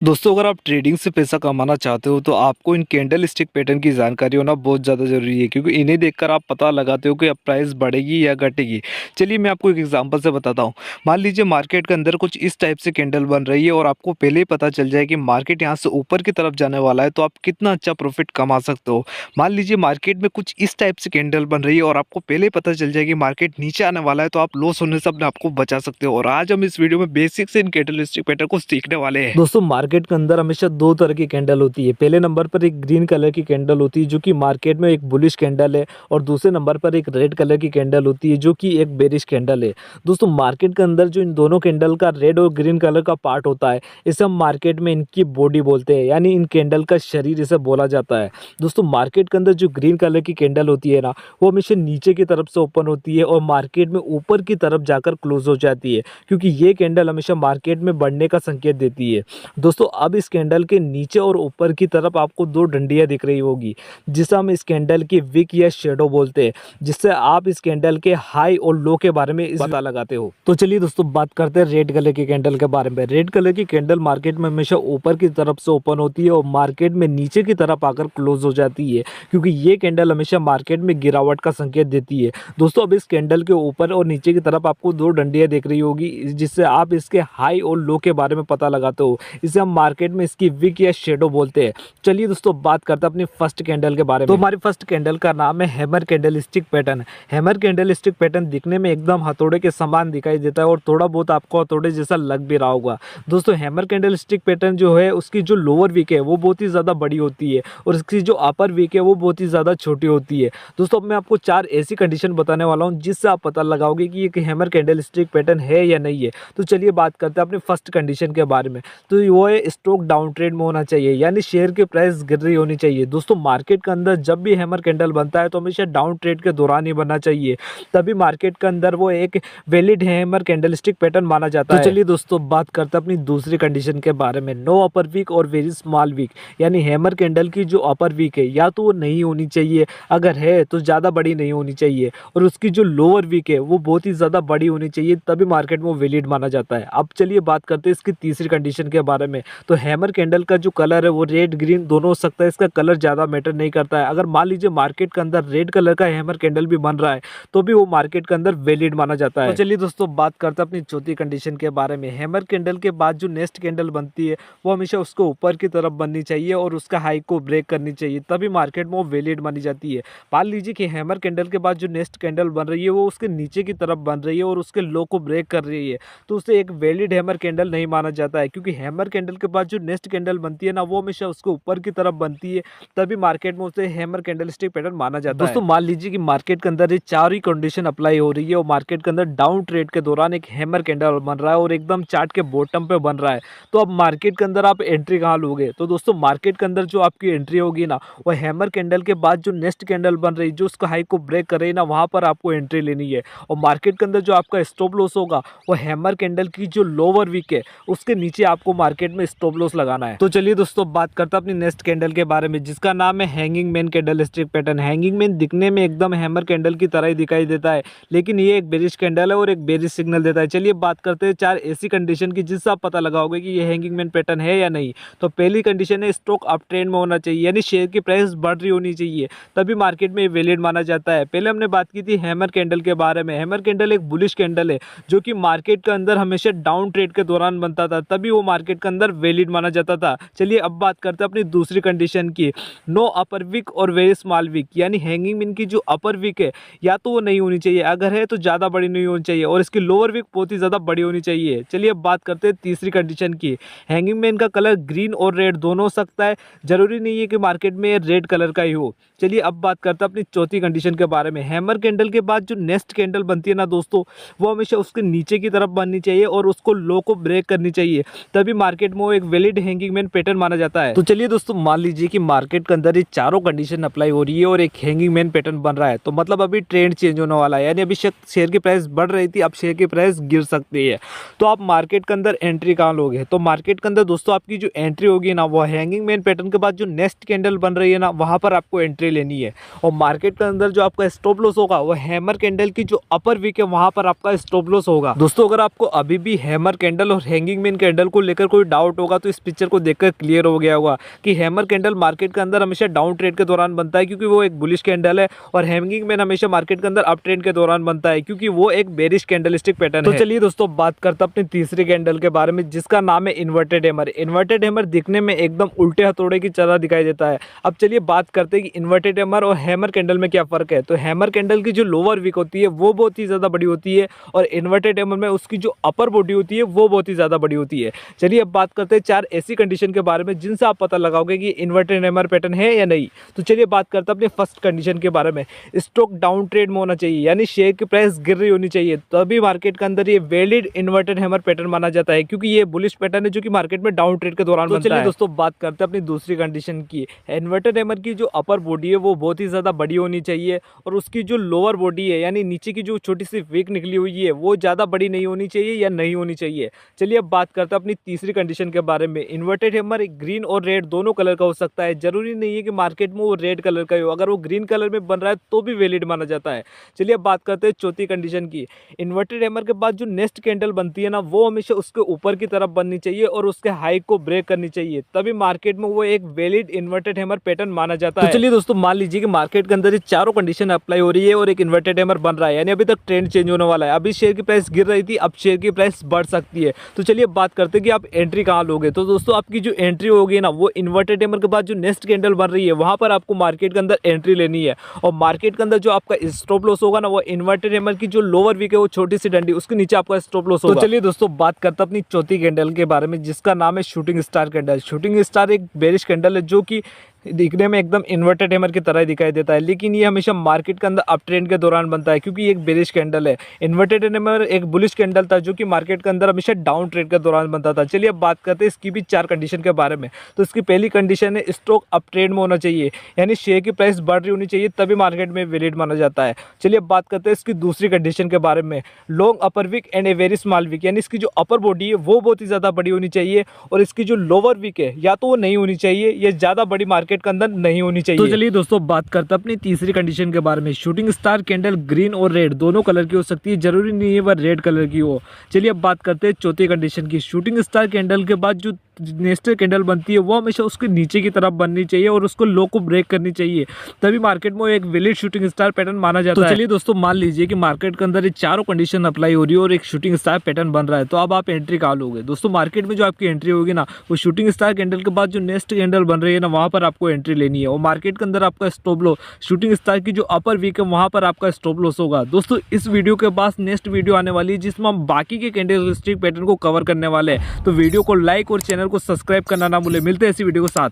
दोस्तों अगर आप ट्रेडिंग से पैसा कमाना चाहते हो तो आपको इन कैंडल स्टिक पैटर्न की जानकारी होना बहुत ज़्यादा ज़रूरी है, क्योंकि इन्हें देखकर आप पता लगाते हो कि अब प्राइस बढ़ेगी या घटेगी। चलिए मैं आपको एक एग्जांपल से बताता हूँ। मान लीजिए मार्केट के अंदर कुछ इस टाइप से कैंडल बन रही है और आपको पहले ही पता चल जाए कि मार्केट यहाँ से ऊपर की तरफ जाने वाला है, तो आप कितना अच्छा प्रॉफिट कमा सकते हो। मान लीजिए मार्केट में कुछ इस टाइप से कैंडल बन रही है और आपको पहले ही पता चल जाए कि मार्केट नीचे आने वाला है, तो आप लॉस होने से अपने आपको बचा सकते हो। और आज हम इस वीडियो में बेसिक से इन कैंडल स्टिक पैटर्न को सीखने वाले हैं। दोस्तों मार्केट के अंदर हमेशा दो तरह की कैंडल होती है। पहले नंबर पर एक ग्रीन कलर की कैंडल होती है जो कि मार्केट में एक बुलिश कैंडल है, और दूसरे नंबर पर एक रेड कलर की कैंडल होती है जो कि एक बेरिश कैंडल है। दोस्तों मार्केट के अंदर जो इन दोनों कैंडल का रेड और ग्रीन कलर का पार्ट होता है, इसे हम मार्केट में इनकी बॉडी बोलते हैं, यानी इन कैंडल का शरीर इसे बोला जाता है। दोस्तों मार्केट के अंदर जो ग्रीन कलर की कैंडल होती है ना, वो हमेशा नीचे की तरफ से ओपन होती है और मार्केट में ऊपर की तरफ जाकर क्लोज हो जाती है, क्योंकि ये कैंडल हमेशा मार्केट में बढ़ने का संकेत देती है। दोस्तों अब इस कैंडल के नीचे और ऊपर की तरफ आपको दो डंडियां दिख रही होगी, जिसे हम इस कैंडल की विक या शेडो बोलते हैं, जिससे आप इस कैंडल के हाई और लो के बारे में पता लगाते हो। तो चलिए दोस्तों बात करते हैं रेड कलर की कैंडल के बारे में। रेड कलर की कैंडल मार्केट में हमेशा ऊपर की तरफ से ओपन होती है और मार्केट में नीचे की तरफ आकर क्लोज हो जाती है, क्योंकि ये कैंडल हमेशा मार्केट में गिरावट का संकेत देती है। दोस्तों अब इस कैंडल के ऊपर और नीचे की तरफ आपको दो डंडियां दिख रही होगी, जिससे आप इसके हाई और लो के बारे में पता लगाते हो। इसे हम मार्केट में इसकी विक या शेडो बोलते हैं। चलिए दोस्तों बात करते हैं अपनी फर्स्ट कैंडल के बारे में। तो हमारी फर्स्ट कैंडल का नाम है hammer candle stick pattern. Hammer candle stick pattern दिखने में एकदम हथौड़े के समान दिखाई देता है और थोड़ा बहुत आपको हथौड़े जैसा लग भी रहा होगा। दोस्तों हैमर कैंडल स्टिक पैटर्न जो है, उसकी जो लोअर विक है वो बहुत ही ज़्यादा बड़ी होती है और इसकी जो अपर विक है वो बहुत ही ज़्यादा छोटी होती है। दोस्तों अब मैं आपको चार ऐसी कंडीशन बताने वाला हूँ जिससे आप पता लगाओगे कि ये हैमर कैंडल स्टिक पैटर्न है या नहीं है। तो चलिए बात करते हैं अपनी फर्स्ट कंडीशन के बारे में। तो वो है स्टॉक डाउन ट्रेड में होना चाहिए, यानी शेयर की प्राइस गिर रही होनी चाहिए। दोस्तों मार्केट के अंदर जब भी हैमर कैंडल बनता है तो हमेशा डाउन ट्रेड के दौरान ही बनना चाहिए, तभी मार्केट के अंदर वो एक valid hammer candle stick pattern माना जाता है। तो चलिए दोस्तों बात करते हैं अपनी दूसरी कंडीशन के बारे में। नो अपर वीक और वेरी स्मॉल वीक, यानी हैमर कैंडल की जो अपर वीक है या तो वो नहीं होनी चाहिए, अगर है तो ज़्यादा बड़ी नहीं होनी चाहिए, और उसकी जो लोअर वीक है वो बहुत ही ज़्यादा बड़ी होनी चाहिए, तभी मार्केट में वो वैलिड माना जाता है। अब चलिए बात करते हैं इसकी तीसरी कंडीशन के बारे में। तो हैमर कैंडल का जो कलर है वो रेड ग्रीन दोनों हो सकता है, इसका कलर ज़्यादा मैटर नहीं करता है। अगर मान लीजिए मार्केट के अंदर रेड कलर का हैमर कैंडल भी बन रहा है तो भी वो मार्केट के अंदर वैलिड माना जाता है। तो चलिए दोस्तों बात करते हैं अपनी चौथी कंडीशन के बारे में। हैमर कैंडल के बाद जो नेक्स्ट कैंडल बनती है वो हमेशा उसको ऊपर की तरफ बननी चाहिए और उसका हाई को ब्रेक करनी चाहिए, तभी मार्केट में वो वैलिड मानी जाती है। मान लीजिए कि हैमर कैंडल के बाद जो नेक्स्ट कैंडल बन रही है वो उसके नीचे की तरफ बन रही है और उसके लो को ब्रेक कर रही है, तो उसे एक वैलिड हैमर कैंडल नहीं माना जाता है, क्योंकि हैमर कैंडल के बाद जो नेक्स्ट कैंडल बनती है ना, वो हमेशा उसके ऊपर की तरफ बनती है, तभी मार्केट में उसे हैमर कैंडल स्टिक पैटर्न माना जाता है। दोस्तों मान लीजिए कि मार्केट के अंदर ये चार ही कंडीशन अप्लाई हो रही है और मार्केट के अंदर डाउन ट्रेड के दौरान एक हैमर कैंडल बन रहा है और एकदम चार्ट के बॉटम पे बन रहा है, तो अब मार्केट के अंदर आप एंट्री कहाँ लोगे? तो दोस्तों मार्केट के अंदर जो आपकी एंट्री होगी ना, वो हैमर कैंडल के बाद जो नेक्स्ट कैंडल बन रही है जो उसका हाई को ब्रेक कर रही है ना, वहां पर आपको एंट्री लेनी है। और मार्केट के अंदर जो आपका स्टॉप लॉस होगा वो हैमर कैंडल की जो लोअर वीक है उसके नीचे आपको मार्केट में स्टॉप लॉस लगाना है। तो चलिए दोस्तों बात करते हैं अपनी नेक्स्ट कैंडल के बारे में, जिसका नाम है hanging man candle stick pattern. Hanging man दिखने में एकदम हैमर कैंडल की तरह ही दिखाई देता है, लेकिन ये एक बेरिश कैंडल है और एक बेरिश सिग्नल देता है। चलिए बात करते हैं चार ऐसी कंडीशन की जिससे आप पता लगाओगे कि ये हैंगिंग मैन पैटर्न है या नहीं। तो पहली कंडीशन है स्टॉक अप ट्रेंड में होना चाहिए, यानी शेयर की प्राइस बढ़ रही होनी चाहिए, तभी मार्केट में वैलिड माना जाता है। पहले हमने बात की थी हैमर कैंडल के बारे में। हैमर कैंडल एक बुलिश कैंडल है जो कि मार्केट के अंदर हमेशा डाउन ट्रेड के दौरान बनता था, तभी वो मार्केट के अंदर वैलिड माना जाता था। चलिए अब बात करते हैं अपनी दूसरी कंडीशन की। नो अपर विक और वेरी स्मॉल विक, यानी हैंगिंग मैन की जो अपर विक है या तो वो नहीं होनी चाहिए, अगर है तो ज़्यादा बड़ी नहीं होनी चाहिए, और इसकी लोअर विक बहुत ही ज़्यादा बड़ी होनी चाहिए। चलिए अब बात करते हैं तीसरी कंडीशन की। हैंगिंग मैन का कलर ग्रीन और रेड दोनों हो सकता है, जरूरी नहीं है कि मार्केट में रेड कलर का ही हो। चलिए अब बात करते हैं अपनी चौथी कंडीशन के बारे में। हैमर कैंडल के बाद जो नेक्स्ट कैंडल बनती है ना दोस्तों, वो हमेशा उसके नीचे की तरफ बननी चाहिए और उसको लो को ब्रेक करनी चाहिए, तभी मार्केट में वो एक वैलिड हैंगिंग मैन पैटर्न माना जाता है। तो चलिए दोस्तों मान लीजिए कि मार्केट के अंदर ये चारों कंडीशन अप्लाई हो रही है और एक हैंगिंग मैन पैटर्न बन रहा है, तो मतलब अभी ट्रेंड चेंज होने वाला है, यानी अभी शेयर की प्राइस बढ़ रही थी, अब शेयर की प्राइस गिर सकती है। तो आप मार्केट के अंदर एंट्री कहाँ लोगे? तो मार्केट के अंदर दोस्तों आपकी जो एंट्री होगी ना, वो हैंगिंग मैन पैटर्न के बाद जो नेक्स्ट कैंडल बन रही है ना, वहां पर आपको एंट्री लेनी है। और मार्केट के अंदर जो आपका स्टॉप लॉस होगा वो हैमर कैंडल की जो अपर वीक है वहां पर आपका स्टॉप लॉस होगा। दोस्तों अगर आपको अभी भी हैमर कैंडल और हैंगिंग मैन कैंडल को लेकर कोई डाउट डाउट होगा तो इस पिक्चर को देखकर क्लियर हो गया होगा कि हैमर कैंडल मार्केट के अंदर हमेशा डाउन ट्रेड के दौरान बनता है, क्योंकि वो एक बुलिश कैंडल है, और हैंगिंग मैन हमेशा मार्केट के अंदर अप ट्रेंड के दौरान बनता है, क्योंकि वो एक बेरिश कैंडलस्टिक पैटर्न है। तो चलिए दोस्तों बात करते हैं अपनी तीसरी कैंडल के बारे में, जिसका नाम है इन्वर्टेड हैमर। इन्वर्टेड हैमर दिखने में एकदम उल्टे हथौड़े की तरह दिखाई देता है। अब चलिए बात करते हैं कि इन्वर्टेड हैमर और हैमर कैंडल में क्या फर्क है। तो हैमर कैंडल की जो लोअर विक होती है वो बहुत ही ज़्यादा बड़ी होती है, और इन्वर्टेड हैमर में उसकी जो अपर बॉडी होती है वो बहुत ही ज़्यादा बड़ी होती है। चलिए अब बात करते हैं 4 ऐसी कंडीशन के बारे में जिनसे आप पता लगाओगे कि इन्वर्टेड हैमर पैटर्न है या नहीं। तो चलिए बात करते हैं अपनी फर्स्ट कंडीशन के बारे में। स्टॉक डाउन ट्रेड में होना चाहिए, यानी शेयर की प्राइस गिर रही होनी चाहिए, तभी मार्केट के अंदर ये वैलिड इन्वर्टेड हैमर पैटर्न माना जाता है, क्योंकि ये बुलिश पैटर्न है जो कि मार्केट में डाउन ट्रेड के दौरान बनता है। चलिए दोस्तों बात करते हैं अपनी दूसरी कंडीशन की। इन्वर्टेड हैमर की जो अपर बॉडी है वो बहुत ही ज़्यादा बड़ी होनी चाहिए, और उसकी जो लोअर बॉडी है यानी नीचे की जो छोटी सी विक निकली हुई है वो ज़्यादा बड़ी नहीं होनी चाहिए या नहीं होनी चाहिए। चलिए अब बात करते हैं अपनी तीसरी कंडीशन के बारे में। इन्वर्टेड हैमर एक ग्रीन और रेड दोनों कलर का हो सकता है, जरूरी नहीं है कि मार्केट में वो रेड कलर का ही हो। अगर वो ग्रीन कलर में बन रहा है तो भी वैलिड माना जाता है। चलिए अब बात करते हैं चौथी कंडीशन की। इन्वर्टेड हैमर के बाद जो नेक्स्ट कैंडल बनती है ना, वो हमेशा उसके ऊपर की तरफ बननी चाहिए और उसके हाई को ब्रेक करनी चाहिए, तभी मार्केट में वो एक वैलिड इन्वर्टेड हैमर पैटर्न माना जाता है। तो चलिए दोस्तों मान लीजिए कि मार्केट के अंदर ये चारों कंडीशन अप्लाई हो रही है और एक इन्वर्टेड हैमर बन रहा है, यानी अभी तक ट्रेंड चेंज होने वाला है। अभी शेयर की प्राइस गिर रही थी, अब शेयर की प्राइस बढ़ सकती है। तो चलिए बात करते हैं कि आप एंट्री कहाँ लोगे। तो दोस्तों आपकी जो एंट्री होगी ना, वो इन्वर्टेड हैमर के बाद जो नेक्स्ट कैंडल बन रही है वहां पर आपको मार्केट के अंदर एंट्री लेनी है, और मार्केट के अंदर जो आपका स्टॉप लॉस होगा ना, वो इन्वर्टेड हैमर की जो लोअर विक है वो छोटी सी डंडी, उसके नीचे आपका स्टॉप लॉस होगा। तो चलिए दोस्तों बात करते हैं अपनी चौथी कैंडल के बारे में, जिसका नाम है shooting star candle. Shooting star एक बेरिश कैंडल है जो कि दिखने में एकदम इन्वर्टेड हैमर की तरह दिखाई देता है, लेकिन ये हमेशा मार्केट के अंदर अप ट्रेंड के दौरान बनता है, क्योंकि ये एक बेरिश कैंडल है। इन्वर्टेड हैमर एक बुलिश कैंडल था जो कि मार्केट के अंदर हमेशा डाउन ट्रेंड के दौरान बनता था। चलिए अब बात करते हैं इसकी भी 4 कंडीशन के बारे में। तो इसकी पहली कंडीशन है स्टॉक अप ट्रेंड में होना चाहिए, यानी शेयर की प्राइस बढ़ रही होनी चाहिए, तभी मार्केट में वैलिड माना जाता है। चलिए अब बात करते हैं इसकी दूसरी कंडीशन के बारे में। Long upper wick and a very small wick, यानी इसकी जो अपर बॉडी है वो बहुत ही ज़्यादा बड़ी होनी चाहिए, और इसकी जो लोअर विक है या तो वो नहीं होनी चाहिए या ज़्यादा बड़ी मार्केट के अंदर नहीं होनी चाहिए। तो चलिए दोस्तों बात करते हैं अपनी तीसरी कंडीशन के बारे में। शूटिंग स्टार कैंडल ग्रीन और रेड दोनों कलर की हो सकती है, जरूरी नहीं है वह रेड कलर की हो। चलिए अब बात करते हैं चौथी कंडीशन की। शूटिंग स्टार कैंडल के बाद जो नेक्स्ट कैंडल बनती है वो हमेशा उसके नीचे की तरफ बननी चाहिए और उसको लो को ब्रेक करनी चाहिए, तभी मार्केट में एक वैलिड शूटिंग स्टार पैटर्न माना जाता है। तो चलिए दोस्तों मान लीजिए कि मार्केट के अंदर ये चारों कंडीशन अप्लाई हो रही है और एक शूटिंग स्टार पैटर्न बन रहा है, तो अब आप एंट्री कहाँ लोगे। दोस्तों मार्केट में जो आपकी एंट्री होगी ना, वो शूटिंग स्टार कैंडल के बाद जो नेक्स्ट कैंडल बन रही है ना, वहाँ पर आपको एंट्री लेनी है, और मार्केट के अंदर आपका स्टॉप लॉस शूटिंग स्टार की जो अपर वीक है वहाँ पर आपका स्टॉप लॉस होगा। दोस्तों इस वीडियो के बाद नेक्स्ट वीडियो आने वाली है जिसमें हम बाकी के कैंडलस्टिक पैटर्न को कवर करने वाले हैं, तो वीडियो को लाइक और चैनल को सब्सक्राइब करना ना भूले। मिलते हैं इसी वीडियो के साथ।